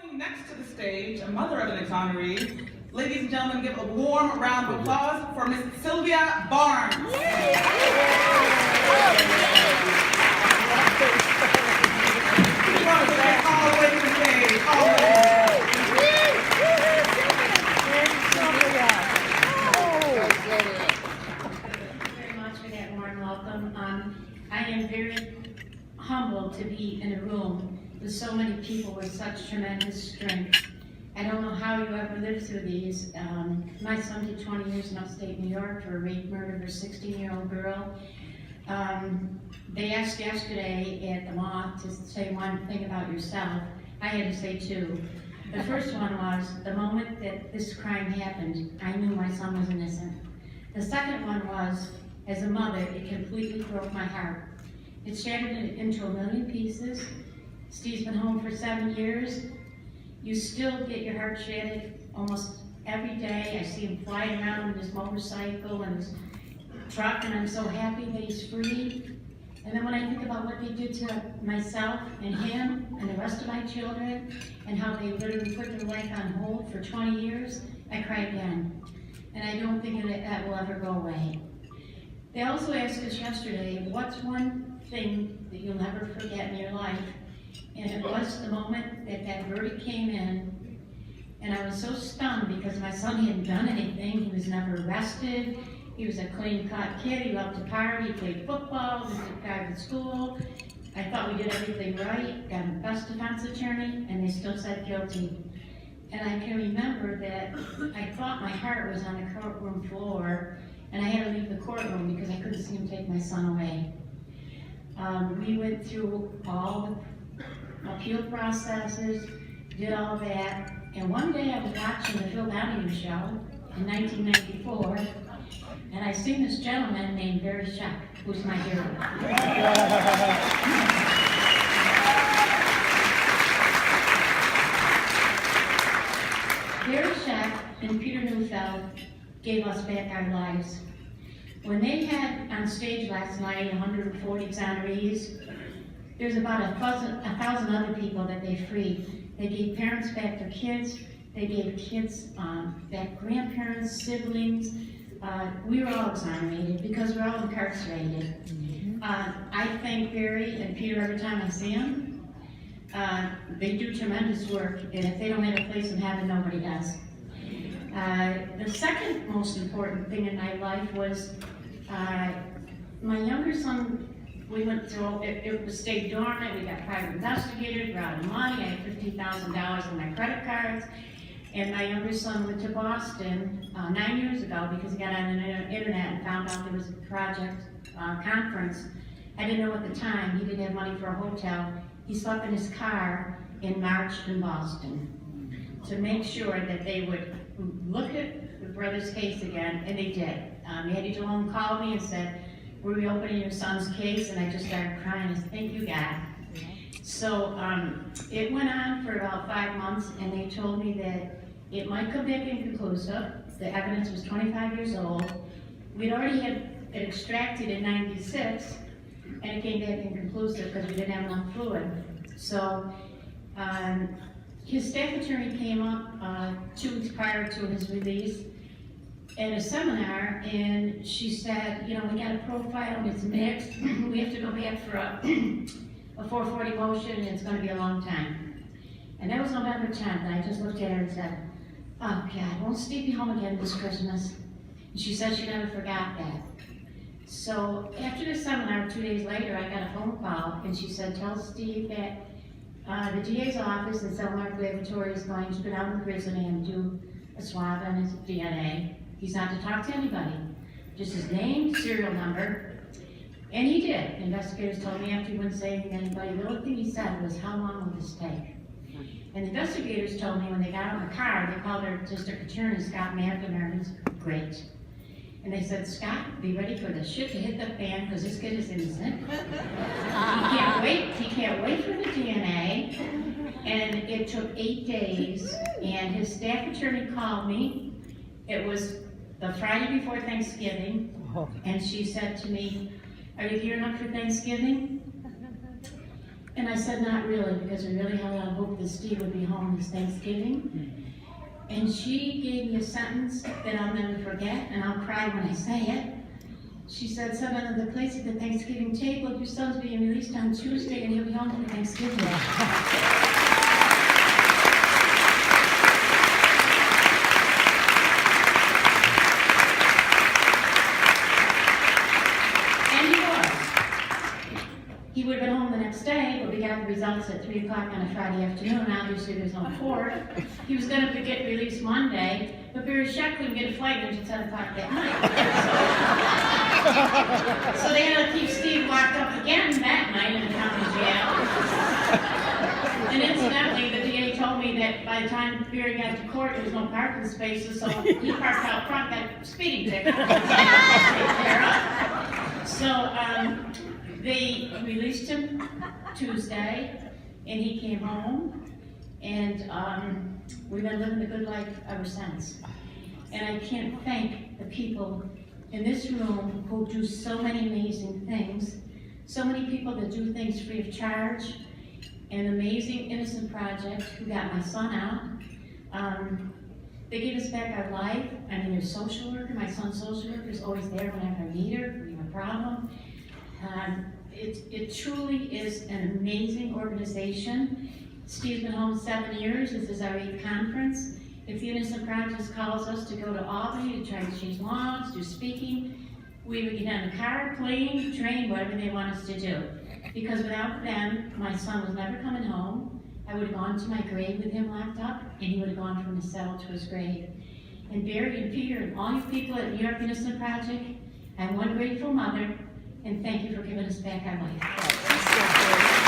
Coming next to the stage, a mother of an exoneree. Ladies and gentlemen, give a warm round of applause for Miss Sylvia Barnes. All the way to the stage. All the way. I am very humbled to be in a room with so many people with such tremendous strength. I don't know how you ever live through these. My son did 20 years in upstate New York for a rape murder of a 16-year-old girl. They asked yesterday at the moth to say one thing about yourself. I had to say two. The first one was, the moment that this crime happened, I knew my son was innocent. The second one was, as a mother, it completely broke my heart. It shattered it into a million pieces. Steve's been home for 7 years. You still get your heart shattered almost every day. I see him flying around with his motorcycle and his truck, and I'm so happy that he's free. And then when I think about what they did to myself and him and the rest of my children, and how they literally put their life on hold for 20 years, I cry again. And I don't think that will ever go away. They also asked us yesterday, what's one thing that you'll never forget in your life? And it was the moment that that verdict came in, and I was so stunned because my son hadn't done anything. He was never arrested. He was a clean-cut kid. He loved to party. He played football, went to private school. I thought we did everything right, got the best defense attorney, and they still said guilty. And I can remember that I thought my heart was on the courtroom floor, and I had to leave the courtroom because I couldn't see him take my son away. We went through all the appeal processes, did all that, and one day I was watching the Phil Donahue show in 1994, and I seen this gentleman named Barry Sheck, who's my hero. Barry Sheck and Peter Neufeld gave us back our lives. When they had on stage last night 140 exonerees, there's about a thousand other people that they freed. They gave parents back their kids, they gave kids back grandparents, siblings. We were all exonerated because we're all incarcerated. I thank Barry and Peter every time I see them. They do tremendous work, and if they don't have a place in heaven, nobody does. The second most important thing in my life was my younger son. We went through, it was stayed dormant. We got private investigators, we're out of money. I had $50,000 in my credit cards. And my younger son went to Boston 9 years ago because he got on the internet and found out there was a project conference. I didn't know at the time, he didn't have money for a hotel. He slept in his car in March in Boston to make sure that they would look at the brother's case again, and they did. Eddie Jalone called me and said, we're reopening your son's case, and I just started crying. I said, thank you, God. So it went on for about 5 months, and they told me that it might come back inconclusive. The evidence was 25 years old. We'd already had it extracted in 96, and it came back inconclusive because we didn't have enough fluid. So his staff attorney came up 2 weeks prior to his release at a seminar, and she said, you know, we got a profile and it's mixed. We have to go back for a 440 motion, and it's going to be a long time. And that was November 10th, and I just looked at her and said, oh God, won't Steve be home again this Christmas? And she said she never forgot that. So after the seminar, 2 days later, I got a phone call, and she said, tell Steve that the DA's office in Selmark Laboratory is going to go down to the prison and do a swab on his DNA. He's not to talk to anybody, just his name, serial number, and he did. Investigators told me after he wouldn't say anything to anybody, the only thing he said was, how long will this take? And the investigators told me when they got out of the car, they called their district attorney, Scott McNamara, who's great. And they said, Scott, be ready for the shit to hit the fan because this kid is innocent. He can't wait for the DNA. And it took 8 days, and his staff attorney called me. It was the Friday before Thanksgiving, and she said to me, are you gearing up for Thanksgiving? And I said, not really, because we really had a lot of hope that Steve would be home this Thanksgiving. And she gave me a sentence that I'll never forget, and I'll cry when I say it. She said, "Son, under the place at the Thanksgiving table, your son's being released on Tuesday, and he'll be home for Thanksgiving." He would have been home the next day, but we got the results at 3 o'clock on a Friday afternoon. Obviously, there was no court. He was going to get released Monday, but Barry Sheck couldn't get a flight until 10 o'clock that night. So they had to keep Steve locked up again that night in the county jail. And incidentally, the DA told me that by the time Barry got to court, there was no parking spaces, so he parked out front, got speeding ticket. So, they released him Tuesday, and he came home, and we've been living the good life ever since. And I can't thank the people in this room who do so many amazing things, so many people that do things free of charge, an amazing Innocence Project who got my son out. They gave us back our life. I mean, there's social worker, my son's social worker is always there whenever I need her, we have a problem. It truly is an amazing organization. Steve's been home 7 years. This is our 8th conference. If the Innocence Project calls us to go to Albany to try to change laws, do speaking, we would get on the car, plane, train, whatever they want us to do. Because without them, my son was never coming home. I would have gone to my grave with him locked up, and he would have gone from his cell to his grave. And Barry and Peter and all you people at New York Innocence Project, I'm one grateful mother, and thank you for giving us back our life.